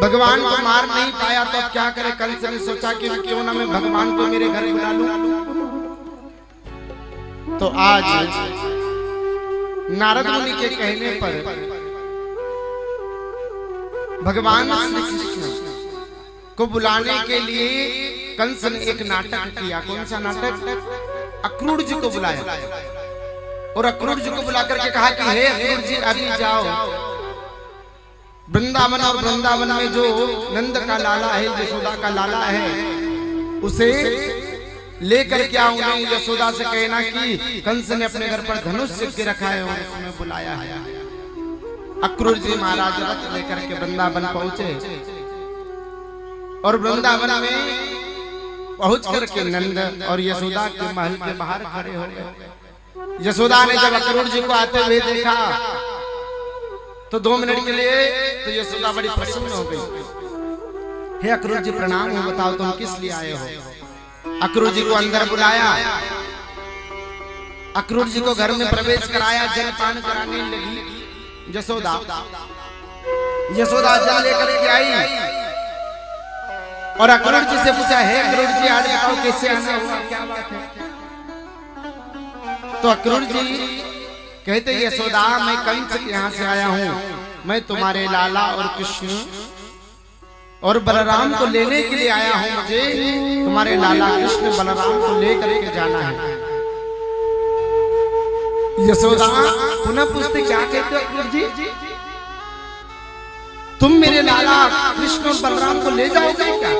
भगवान को मार नहीं पाया तो अब क्या करे। कंस ने सोचा कि क्यों ना मैं भगवान को मेरे घर बुला लूं। तो आज नारद मुनि के कहने पर भगवान श्री कृष्ण को बुलाने के लिए कंस ने एक नाटक किया। कौन सा नाटक? अक्रूर जी को बुलाया और अक्रूर जी को बुला करके कहा कि हे अक्रूर जी अभी जाओ वृंदावन, और वृंदावन में जो नंद का लाला है, यशोदा का लाला है, उसे लेकर के आओ। उन्हें यशोदा से कहना कि कंस ने अपने घर पर धनुष सिक्के रखा है और उसमें बुलाया है। अक्रूर जी महाराज रथ लेकर के वृंदावन पहुंचे और वृंदावन में पहुंच करके नंद और यशोदा के महल के बाहर खड़े हो गए। यशोदा ने जब अक्रूर जी को आते हुए देखा तो 2 मिनट के लिए तो यशोदा बड़ी प्रसन्न हो गई। हे अक्रूर जी प्रणाम हो, बताओ तुम किस लिए आए हो। अक्रूर जी को अंदर बुलाया, अक्रूर जी को घर में प्रवेश कराया, जलपान कराने लगी यशोदा। यशोदा जल लेकर के आई और अक्रूर जी से पूछा, हे अक्रूर जी आज बताओ कैसे आना हुआ, क्या बात है। तो अक्रूर जी कहते यशोदा मैं कंस के यहाँ से आया हूँ, मैं तुम्हारे लाला और कृष्ण और बलराम को लेने के लिए आया हूँ। मुझे तुम्हारे लाला कृष्ण बलराम को लेकर के जाना है। यशोदा पुनः पूछते क्या कहते हो अक्रूर जी, तुम मेरे लाला कृष्ण और बलराम को ले जाओगे क्या?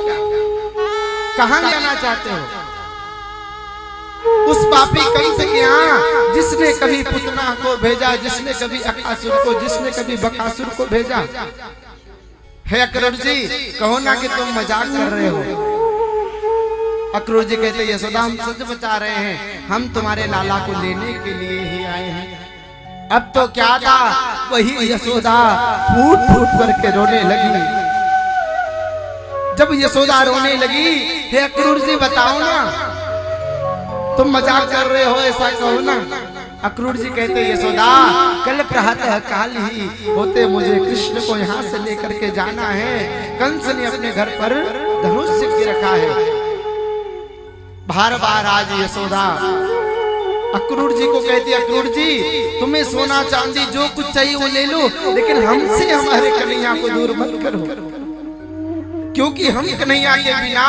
कहाँ जाना चाहते हो? उस पापी कंस के यहाँ जिसने कभी पुतना को भेजा, जिसने कभी अकासुर को, जिसने कभी बकासुर को भेजा। हे अक्रूर जी कहो ना कि तुम मजाक कर रहे हो। अक्रूर जी कहते यशोदा हम सच बता रहे हैं, हम तुम्हारे लाला को लेने के लिए ही आए हैं। अब तो क्या था, वही यशोदा फूट फूट करके रोने लगी। जब यशोदा रोने लगी, हे अक्रूर जी बताओ ना तुम मजाक कर रहे हो, ऐसा कहो ना। अक्रूर जी कहते यशोदा कल प्रातः काल ही होते मुझे कृष्ण को यहाँ से लेकर के जाना है। कंस ने अपने घर पर धनुष सिक्के रखा है। बार बार आज यशोदा अक्रूर जी को कहती अक्रूर जी तुम्हें सोना चांदी जो कुछ चाहिए वो ले लो, लेकिन हमसे हमारे कन्हैया को दूर मत करो, क्योंकि हम कन्हैया के बिना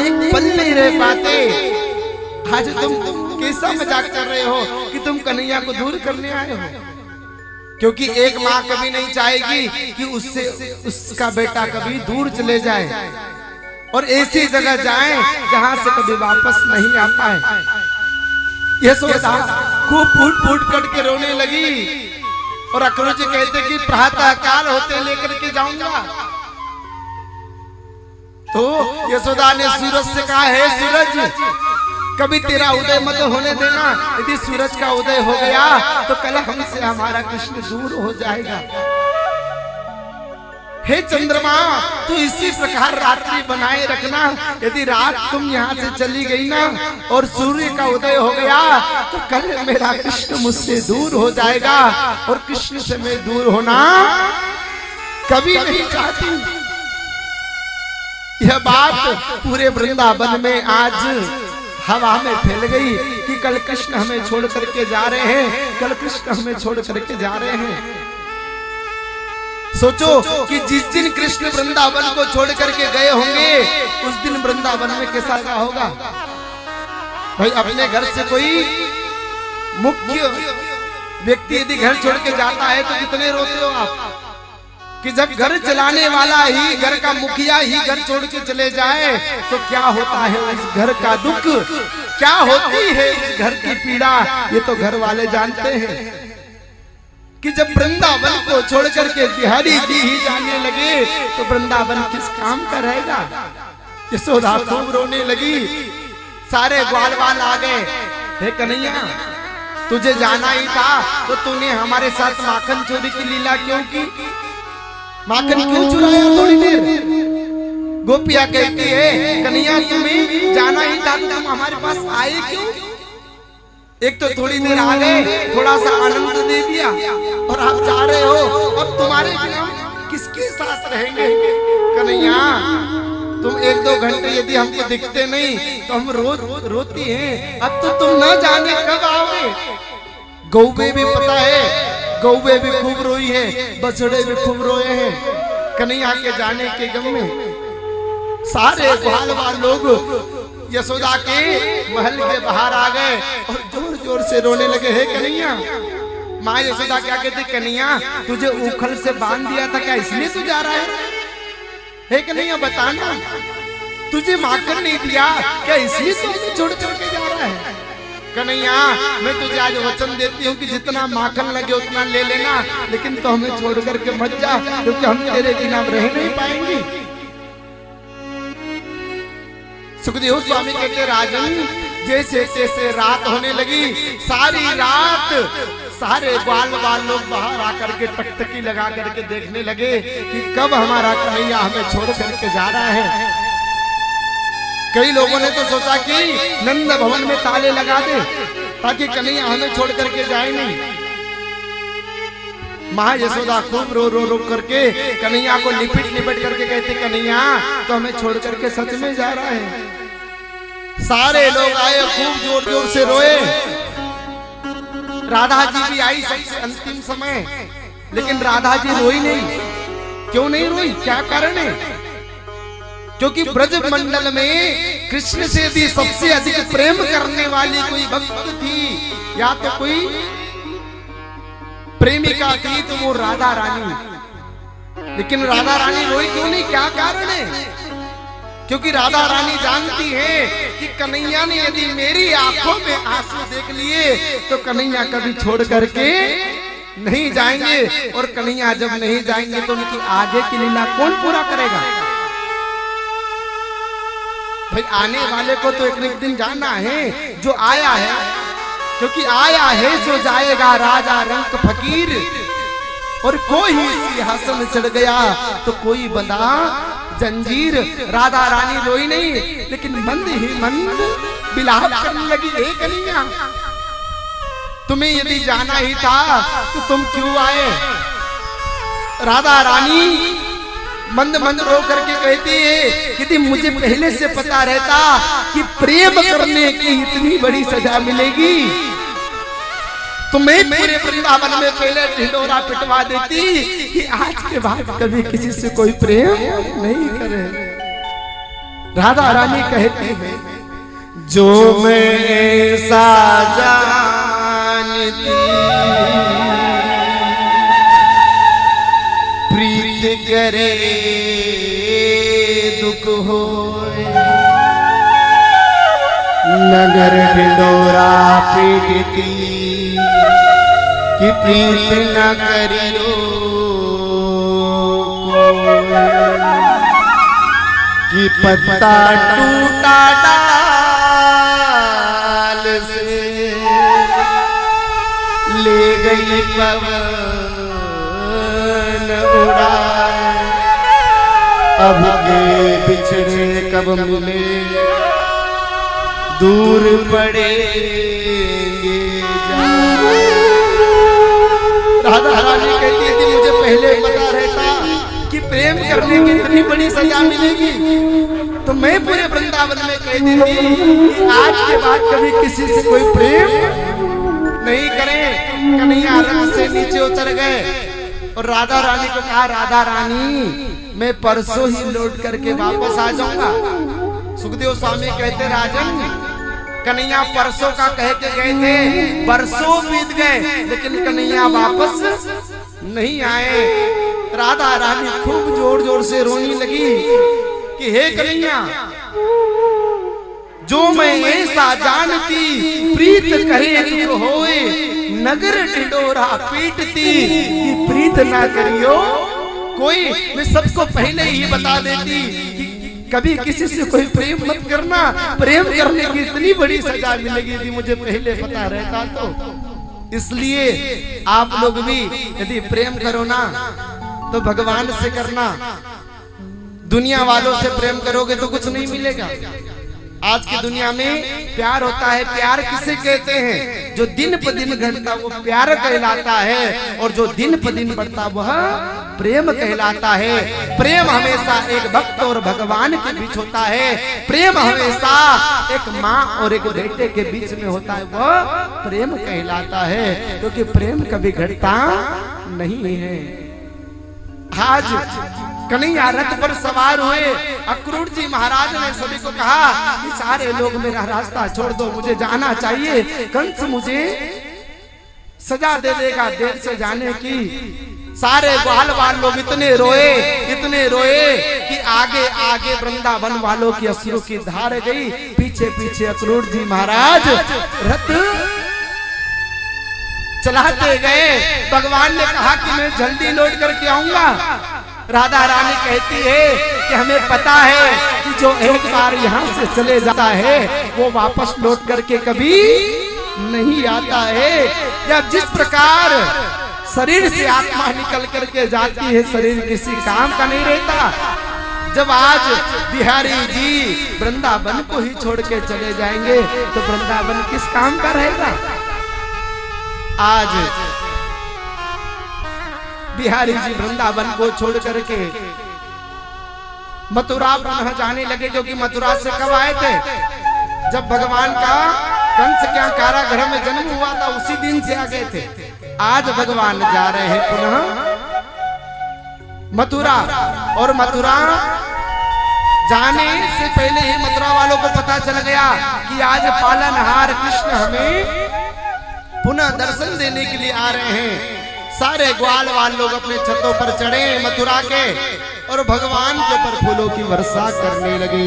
एक पल नहीं रह पाते। आज तुम कैसा मजाक कर रहे हो कि तुम कन्हैया को दूर करने आए हो? क्योंकि एक माँ कभी नहीं चाहेगी कि उससे उसका बेटा कभी दूर चले जाए और ऐसी जगह जाए जहाँ से कभी वापस नहीं आ पाए। यशोदा खूब फूट फूट करके रोने लगी और अक्रूर जी कहते कि प्रातः काल होते लेकर के जाऊंगा। तो यशोदा ने सूरज से कहा, हे सूरज कभी तेरा उदय मत होने देना, यदि सूरज का उदय हो गया तो कल हमसे हमारा कृष्ण दूर हो जाएगा। हे चंद्रमा तू इसी प्रकार रात्रि बनाए रखना, यदि रात तुम यहाँ से चली गई ना और सूर्य का उदय हो गया तो कल मेरा कृष्ण मुझसे दूर हो जाएगा और कृष्ण से मैं दूर होना कभी नहीं चाहती। यह बात पूरे वृंदावन में आज हवा में फैल गई कि कल कृष्ण हमें छोड़ करके जा रहे हैं, कल कृष्ण हमें छोड़ करके जा रहे हैं। सोचो कि जिस दिन कृष्ण वृंदावन को छोड़ करके गए होंगे उस दिन वृंदावन में कैसा होगा। भाई अपने घर से कोई मुख्य व्यक्ति यदि घर छोड़ के जाता है तो कितने रोते हो आप, कि जब घर चलाने वाला ही, घर का मुखिया ही घर छोड़ के चले जाए तो क्या होता है उस घर का दुख, क्या होती है उस घर की पीड़ा, ये तो घर वाले जानते हैं। कि जब वृंदावन को छोड़ करके बिहारी जी ही जाने लगे तो वृंदावन किस काम का रहेगा। यशोदा खूब रोने लगी, सारे ग्वाल वाल आ गए। हे कन्हैया तुझे जाना ही था तो तूने हमारे साथ माखन चोरी की लीला क्यों की? माखन क्यों चुराया थोड़ी देर? गोपिया कहती है कन्हैया तुम्हें जाना ही था, तुम हमारे पास आए क्यों? एक तो थोड़ी देर आ गए, थोड़ा सा आनंद दे दिया और आप जा रहे हो। अब तुम्हारे बिना किसके साथ रहेंगे? कन्हैया तुम 1-2 घंटे यदि हमको दिखते नहीं तो हम रोज रोती हैं। अब तो तुम न जाने कब आओगे। गौवे भी पता है, गौवे भी खूब रोई है, बछड़े भी खूब रोए हैं कन्हैया के जाने के गम में। सारे ग्वाल लोग यशोदा के महल के बाहर आ गए और जोर जोर से रोने लगे। हे कन्हैया, माँ यशोदा क्या कहती, कन्हैया तुझे उखल से बांध दिया था क्या, इसलिए तू जा रहा है? हे कन्हैया बताना, तुझे माखन नहीं दिया क्या, इसलिए तू मुझे छोड़ छोड़ के जा रहा है? कन्हैया मैं तुझे आज वचन देती हूँ कि जितना माखन लगे उतना ले लेना, लेकिन तो हमें छोड़ करके मत जा, क्योंकि हम तेरे बिना रह नहीं पाएंगे। सुखदेव स्वामी कहते, राजन जैसे जैसे रात होने लगी, सारी रात सारे ग्वाल लोग बाहर आकर के टकटकी लगा करके देखने लगे कि कब हमारा कन्हैया हमें छोड़ करके जा रहा है। कई लोगों ने तो सोचा कि नंद भवन में ताले लगा दे ताकि कन्हैया हमें छोड़ करके जाए नहीं। माँ यशोदा खूब रो रो रो करके कन्हैया को लिपट लिपट करके कहते, कन्हैया तो हमें छोड़ करके सच में जा रहा है। सारे लोग आए, खूब जोर जोर से रोए। राधा जी भी आई सबसे अंतिम समय, लेकिन राधा जी रोई नहीं। क्यों नहीं रोई, क्या कारण है? क्योंकि ब्रज मंडल में कृष्ण से भी सबसे अधिक प्रेम करने वाली कोई भक्त थी या तो कोई प्रेमिका थी, तो वो राधा रानी। लेकिन राधा रानी रोई क्यों नहीं, क्या कारण है? क्योंकि राधा रानी जानती है कि कन्हैया ने यदि मेरी आंखों में आंसू देख लिए तो कन्हैया कभी छोड़ करके नहीं जाएंगे, और कन्हैया जब नहीं जाएंगे तो उनकी आगे की लीला कौन पूरा करेगा? भाई आने वाले को तो एक दिन जाना है, जो आया है, क्योंकि आया है जो जाएगा राजा रंक फकीर। और कोई सिंहासन चढ़ गया तो कोई बंधा जंजीर। राधा रानी रोई नहीं, लेकिन मंद ही मंद विलाप करने लगी। एक कन्हैया, तुम्हें यदि जाना ही था तो तुम क्यों आए? राधा रानी मंद मंद रो करके कहती है, यदि मुझे पहले से पता रहता कि प्रेम करने की इतनी बड़ी सजा मिलेगी तो मैं पूरे वृंदावन में पहले ढिंढोरा पिटवा देती कि आज के बाद कभी किसी से कोई प्रेम नहीं करे। राधा रानी कहती है, जो मैं ऐसा जानती प्रीत करे दुख होए, नगर ढिंढोरा पीटती कि प्रीत न करियो कि पत्ता टूटा डाल से ले गई पवन उड़ाए, अब के बिछड़े कब मिले दूर पड़ेंगे। राधा रानी कहती है, मुझे पहले पता रहता कि प्रेम करने की इतनी बड़ी सजा मिलेगी तो मैं पूरे वृंदावन में कह देती कि आज के बाद कभी किसी से कोई प्रेम नहीं करे। कन्हैया रथ से नीचे उतर गए और राधा रानी को कहा, राधा रानी मैं परसों ही लौट करके वापस आ जाऊंगा। सुखदेव स्वामी कहते, राजन कन्हैया परसों का कह के गए थे, बरसों बीत गए लेकिन कन्हैया वापस नहीं आए। राधा रानी खूब जोर जोर से रोने लगी कि हे कन्हैया, जो मैं ऐसा जानती प्रीत करे दुख होए, नगर ढिंढोरा पीटती कि प्रीत ना करियो कोई। मैं सबको पहले ही बता देती कि कभी किसी से कोई प्रेम मत करना, प्रेम करने की इतनी बड़ी सजा मिलेगी यदि मुझे पहले पता रहता तो। इसलिए आप लोग भी यदि प्रेम करो ना तो भगवान से करना, दुनिया वालों से प्रेम करोगे तो कुछ नहीं मिलेगा। आज की दुनिया में प्यार होता है। प्यार किसे कहते हैं? जो दिन पर दिन घटता वो प्यार कहलाता है, और जो दिन पर दिन बढ़ता वह प्रेम कहलाता है। प्रेम हमेशा एक भक्त और भगवान के बीच होता है। प्रेम हमेशा एक माँ और एक बेटे के बीच में होता है, वह प्रेम कहलाता है, क्योंकि प्रेम कभी घटता नहीं है। आज कन्हैया रथ पर सवार हुए, अक्रूर जी महाराज ने सभी को कहा कि सारे लोग मेरा रास्ता छोड़ दो, मुझे जाना चाहिए। कंस मुझे सजा दे देगा देर से जाने की। सारे ग्वाल वाल लोग इतने रोए कि आगे आगे वृंदावन वालों की अश्रु की धार गई, पीछे पीछे अक्रूर जी महाराज रथ चलाते गए। भगवान ने कहा कि मैं जल्दी लौट करके आऊंगा। राधा रानी कहती है कि हमें पता है कि जो एक बार यहाँ से चले जाता है वो वापस लौट करके कभी नहीं आता है। जब जिस प्रकार शरीर से आत्मा निकल करके जाती है, शरीर किसी काम का नहीं रहता। जब आज बिहारी जी वृंदावन को ही छोड़ के चले जाएंगे तो वृंदावन किस काम का रहेगा? आज बिहारी जी वृंदावन को छोड़ करके मथुरा पुनः जाने लगे, क्योंकि मथुरा से कब आए थे? जब भगवान का कंस के कारागृह में जन्म हुआ था, उसी दिन से आ गए थे। आज भगवान जा रहे हैं पुनः मथुरा, और मथुरा जाने से पहले ही मथुरा वालों को पता चल गया कि आज पालनहार कृष्ण हमें पुनः दर्शन देने के लिए आ रहे हैं। सारे ग्वाल वाल लोग अपने छतों पर चढ़े मथुरा के, और भगवान के ऊपर फूलों की वर्षा करने लगे।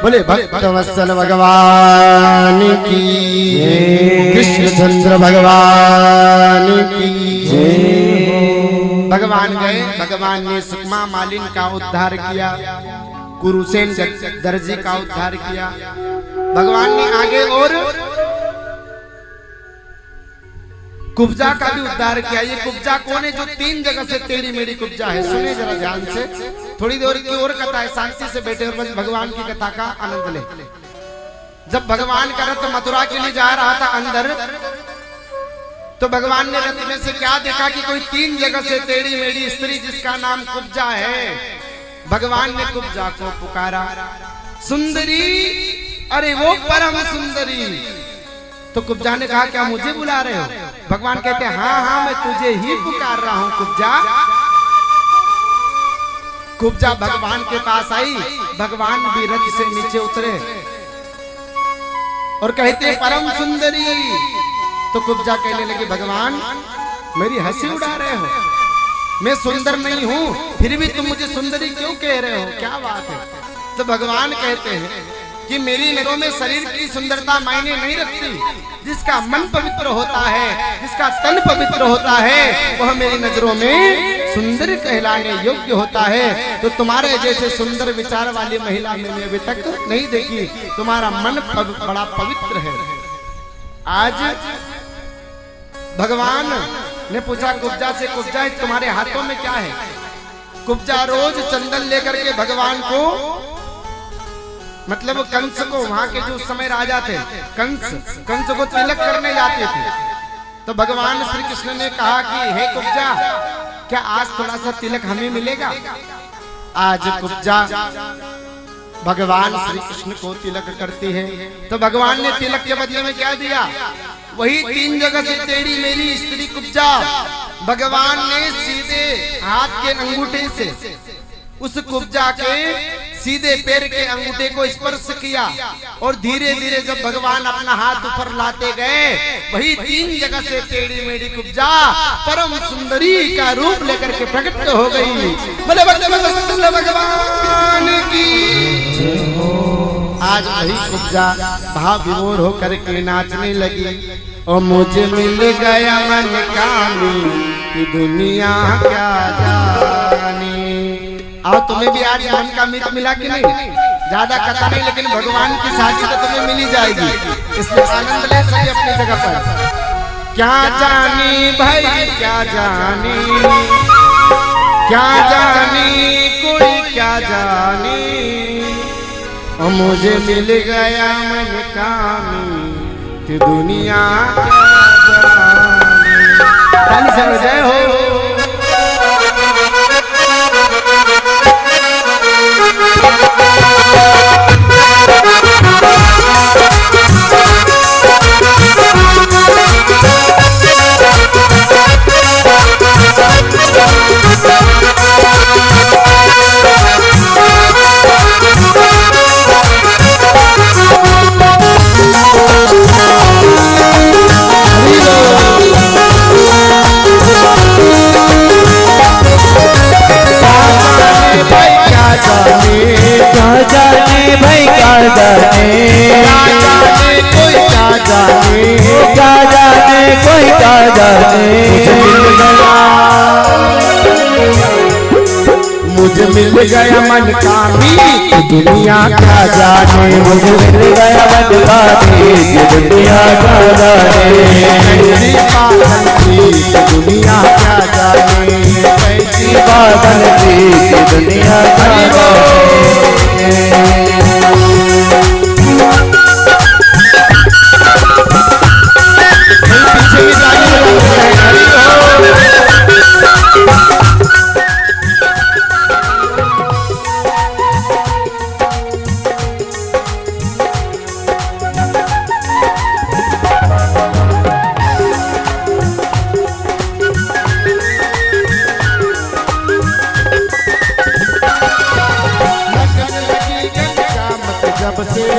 बोले भक्त वत्सल भगवान की, कृष्णचंद्र भगवान की। भगवान गए, भगवान ने सुकमा मालिन का उद्धार किया, कुरुसेन दर्जी का उद्धार किया। भगवान ने आगे और कुब्जा का भी उद्धार किया। ये कुब्जा कौन है? जो 3 जगह से टेढ़ी मेढ़ी कुब्जा है। सुने जरा ध्यान से, थोड़ी देर की और कथा है, शांति से बैठे और भगवान की कथा का आनंद ले। जब भगवान का रथ मथुरा के लिए जा रहा था अंदर, तो भगवान ने रथ में से क्या देखा कि कोई 3 जगह से टेढ़ी मेढ़ी स्त्री जिसका नाम कुब्जा है। भगवान ने कुब्जा को पुकारा, सुंदरी, अरे वो परम सुंदरी। तो कुब्जा ने कहा क्या मुझे बुला रहे हो? भगवान कहते हैं हाँ हाँ मैं तुझे ही पुकार रहा हूँ कुब्जा। कुब्जा भगवान के पास आई, भगवान भी रथ से नीचे उतरे और कहते परम सुंदरी। तो कुब्जा कहने लगे भगवान मेरी हंसी उड़ा रहे हो, मैं सुंदर नहीं हूँ फिर भी तुम मुझे सुंदरी क्यों कह रहे हो, क्या बात है? तो भगवान कहते हैं कि मेरी नजरों में शरीर की सुंदरता मायने नहीं रखती, जिसका मन पवित्र होता है, जिसका तन पवित्र होता है, वह मेरी नजरों में सुंदर कहलाने योग्य होता है। तो तुम्हारे जैसे सुंदर विचार वाली महिला मैंने अभी तक नहीं देखी, तुम्हारा मन बड़ा पवित्र है। आज भगवान ने पूछा कुब्जा से, कुब्जा तुम्हारे हाथों में क्या है? कुब्जा रोज चंदन लेकर के भगवान को, मतलब कंस को, वहां के जो उस समय राजा थे कंस को तिलक करने जाते थे। तो भगवान श्री कृष्ण ने कहा कि हे कुब्जा क्या आज थोड़ा सा तिलक हमें मिलेगा? आज कुब्जा भगवान श्री कृष्ण को तिलक करती है। तो भगवान ने तिलक के बदले में क्या दिया? वही 3 जगह से टेढ़ी मेरी स्त्री कुब्जा भगवान ने सीधे हाथ के अंगूठे से उस कुब्जा के सीधे पैर के अंगूठे को स्पर्श किया, और धीरे धीरे जब भगवान अपना हाथ ऊपर लाते गए, वही 3 जगह से टेढ़ी मेढ़ी कुब्जा परम सुंदरी का रूप लेकर के प्रकट हो गई। बोले भगवान की। आज वही कुब्जा भाव विभोर होकर के नाचने लगी, और मुझे मिल गया मन कामी कि दुनिया क्या जाने। और तुम्हें भी आज मन का मित मिला कि नहीं? ज्यादा कथा नहीं, लेकिन भगवान की साथी तो तुम्हें मिली जाएगी, इसलिए आनंद ले सके अपनी जगह पर। क्या जानी भाई क्या जानी, क्या जानी कोई क्या जानी, मुझे मिल गया मन कामी कि दुनिया ताली से जय हो। मुझे मिल गया मन कामी दुनिया क्या जाने। मुझे मिल गया मन कामी दुनिया क्या जाने। दुनिया क्या जाने। कैसी बादल थी दुनिया क्या जाने।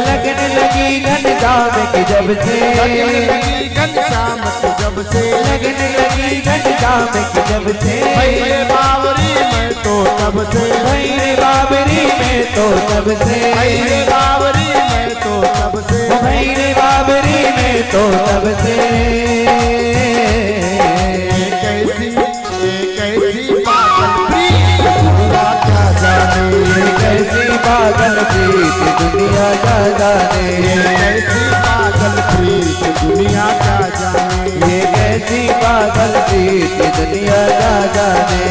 लगने लगी घनश्याम की जब से लगने लगी घनश्याम की जब से लगने लगी घनश्याम की जब से भैरे बाबरी में तो तब से भैरे बाबरी में तो तब से भैरे बाबरी में तो तब से भैरे बाबरी में तो तब से। कैसी पागल प्रीत दुनिया क्या जाने। कैसी पागल प्रीत दुनिया क्या जाने। कैसी पागल प्रीत दुनिया क्या जाने। ये कैसी पागल प्रीत दुनिया क्या जाने।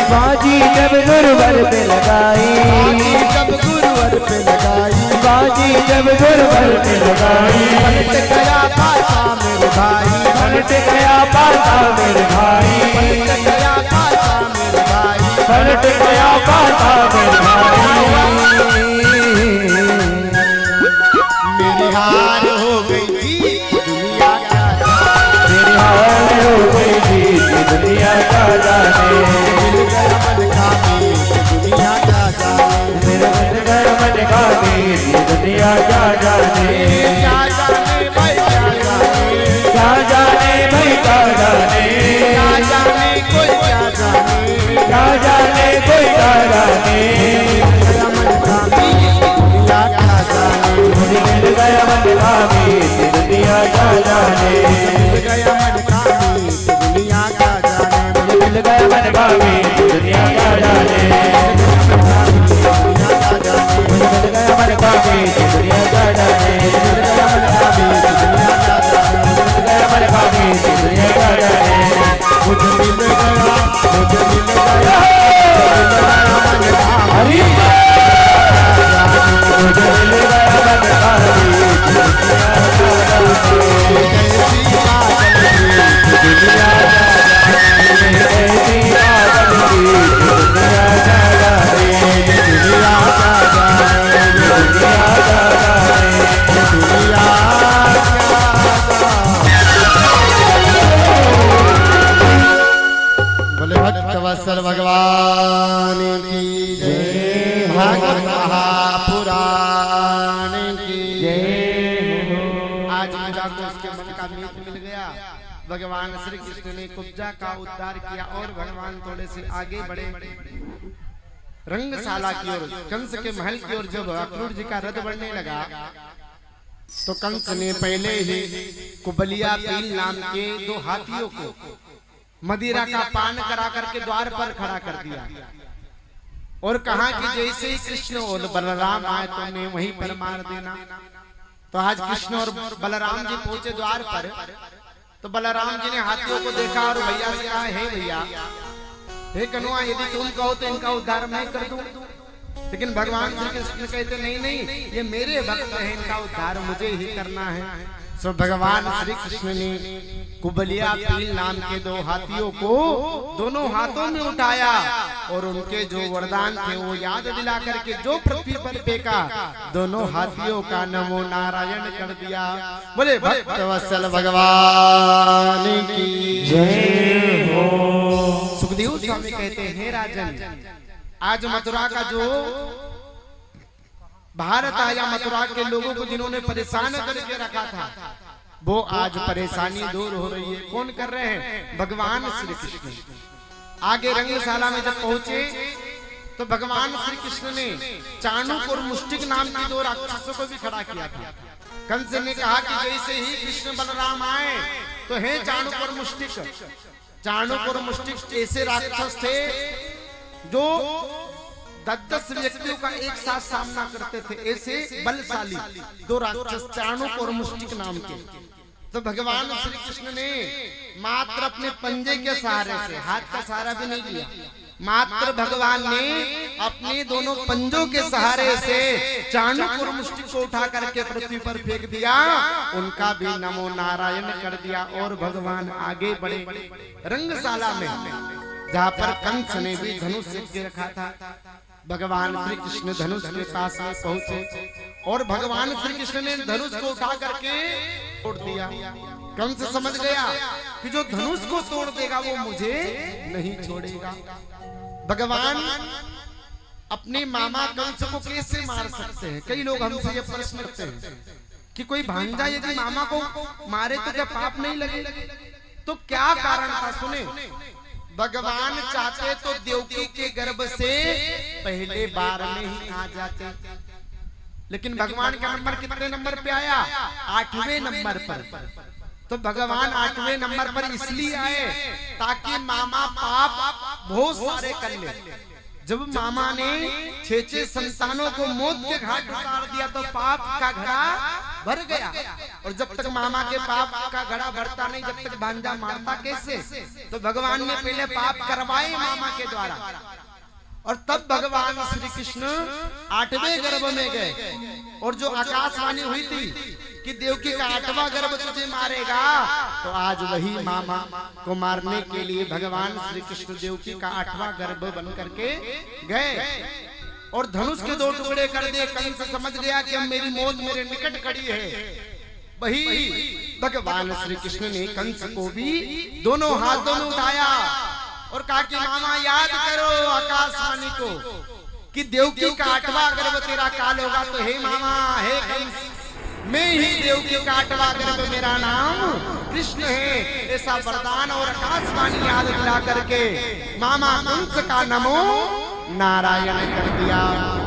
बाजी जब गुरुवर पे लगाई जब गुरुवर पे लगाई बाजी जब गुरुवर पे लगाई। पलट गया पासा मेरे भाई पलट गया पासा मेरे भाई पलट गया पासा मेरे भाई पलट गया पासा मेरे भाई। मेरी हार हो गई थी दुनिया क्या जाने। मेरी हार हो गई थी दुनिया क्या जाने। दुनिया क्या जाने। मेरा मन गया मन कामी दुनिया क्या जाने। क्या जाने भाई क्या जाने। क्या जाने भाई क्या जाने। क्या जाने कोई क्या जाने। क्या जाने कोई क्या जाने। मेरा मन कामी दुनिया क्या जाने। मुझे मिल गया मन कामी दुनिया क्या जाने। मिल गया मन कामी दुनिया क्या जाने। मुझे मिल गया मन कामी दुनिया क्या जाने। दुनिया क्या जाने। दुनिया क्या जाने। मुझे मिल गया मुझे मिल गया हरी मुझे मिल गया दुनिया भगवान श्री कृष्ण ने कुब्जा का उद्धार किया और भगवान थोड़े से आगे बढ़े रंगशाला की ओर, कंस के महल की ओर। जब अक्रूर जी का रथ बढ़ने लगा तो कंस ने पहले ही कुबलिया पील नाम के 2 हाथियों को मदिरा का पान करा करके द्वार पर खड़ा कर दिया और कहा कि जैसे ही कृष्ण और बलराम आए तो उन्हें वहीं पर मार देना। तो आज कृष्ण और बलराम जी पहुंचे द्वार पर, तो बलराम जी ने हाथियों को देखा और भैया से कहा, हे भैया, हे कन्हैया, यदि तुम कहो तो इनका उद्धार मैं कर दूं। लेकिन भगवान श्री कृष्ण कहते नहीं नहीं, ये मेरे भक्त हैं, इनका उद्धार मुझे ही करना है। सो भगवान श्री कृष्ण ने कुबलिया पील नाम के 2 हाथियों को दोनों हाथों में उठाया और उनके जो वरदान थे वो याद दिला करके जो पृथ्वी पर फेंका, दोनों हाथियों का नमो नारायण कर दिया। बोले भक्त वत्सल भगवान की जय हो। सुखदेव स्वामी कहते हैं, राजन, आज मथुरा का जो भारत आया, मथुरा के लोगों को जिन्होंने परेशान करके रखा था, वो आज परेशानी दूर हो रही है। कौन कर रहे हैं? भगवान श्री कृष्ण। आगे रंगशाला में जब पहुंचे तो भगवान श्री कृष्ण ने चाणूक और मुष्टिक नाम के 2 राक्षसों को भी खड़ा किया था। कंस ने कहा कि जैसे ही कृष्ण बलराम आए तो हे चाणूक और मुष्टिक। चाणूक और मुष्टिक ऐसे राक्षस थे जो 10 व्यक्तियों का एक साथ सामना करते थे, ऐसे बलशाली 2 राक्षस चाणूक और मुष्टिक नाम के। तो भगवान श्री कृष्ण ने मात्र अपने पंजे के सहारे से, हाथ का सहारा भी नहीं लिया, मात्र भगवान ने अपने दोनों पंजों के सहारे से चाणूक और मुष्टिक को उठा करके पृथ्वी पर फेंक दिया, उनका भी नमो नारायण कर दिया और भगवान आगे बढ़े रंगशाला में, जहाँ पर कंस ने भी धनुष के रखा था। भगवान श्री कृष्ण धनुष के पास में पहुंचे और भगवान श्री कृष्ण ने धनुष को उठा करके तोड़ दिया। कंस समझ गया कि जो धनुष को तोड़ देगा वो मुझे नहीं छोड़ेगा। भगवान अपने मामा कंस को कैसे मार सकते हैं? कई लोग हमसे ये प्रश्न करते हैं कि कोई भांजा यदि मामा को मारे तो क्या पाप नहीं लगे? तो क्या कारण था? सुने, भगवान चाहते तो देवकी के गर्भ से पहले बार में ही आ जाते, लेकिन भगवान का नंबर कितने नंबर पे आया? 8वें नंबर पर। तो भगवान 8वें नंबर पर इसलिए आए ताकि मामा पाप बहुत सारे कर ले। जब मामा ने 6 संतानों को मौत के घाट उतार दिया तो पाप का घड़ा भर गया, और जब तक मामा के पाप का घड़ा भरता नहीं, जब तक भांजा मारता कैसे? तो भगवान ने पहले पाप करवाए मामा के द्वारा, और तब भगवान श्री कृष्ण 8वें गर्भ में गए। और जो आकाशवाणी हुई थी कि देवकी का 8वां गर्भ तुझे मारेगा, तो आज वही मामा को मारने के लिए भगवान श्री कृष्ण देवकी का 8वां गर्भ बन करके गए और धनुष के 2 टुकड़े कर दिए। कंस समझ गया कि अब मेरी मौत मेरे निकट खड़ी है। वही भगवान श्री कृष्ण ने कंस को भी दोनों हाथों में उठाया और कहा कि मामा याद करो आकाशवाणी को कि देवकी का 8वां गर्भ तेरा काल होगा। तो हे मामा, हे कंस, मैं ही देवकी का 8वां गर्भ, मेरा नाम कृष्ण है, ऐसा वरदान और आकाशवाणी याद दिला करके मामा कंस का नमो नारायण कर दिया।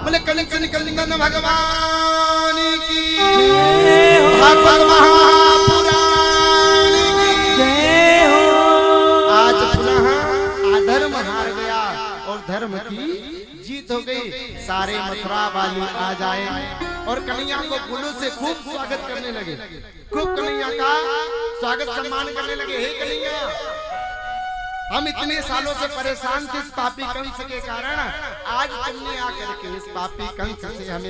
बोले कंस निकंदन भगवान की जय हो, भागवत महापुराण की जय हो। आज पुनः अधर्म हार गया और धर्म की जीत हो गई। सारे मथुरा वाले आ जाए और कन्हैया को फूलों से खूब स्वागत करने लगे, खूब कन्हैया का स्वागत सम्मान करने लगे। हे कन्हैया, हम इतने सालों से परेशान थे इस पापी कंस के कारण, आज तुमने आकर के इस पापी कंस से हमें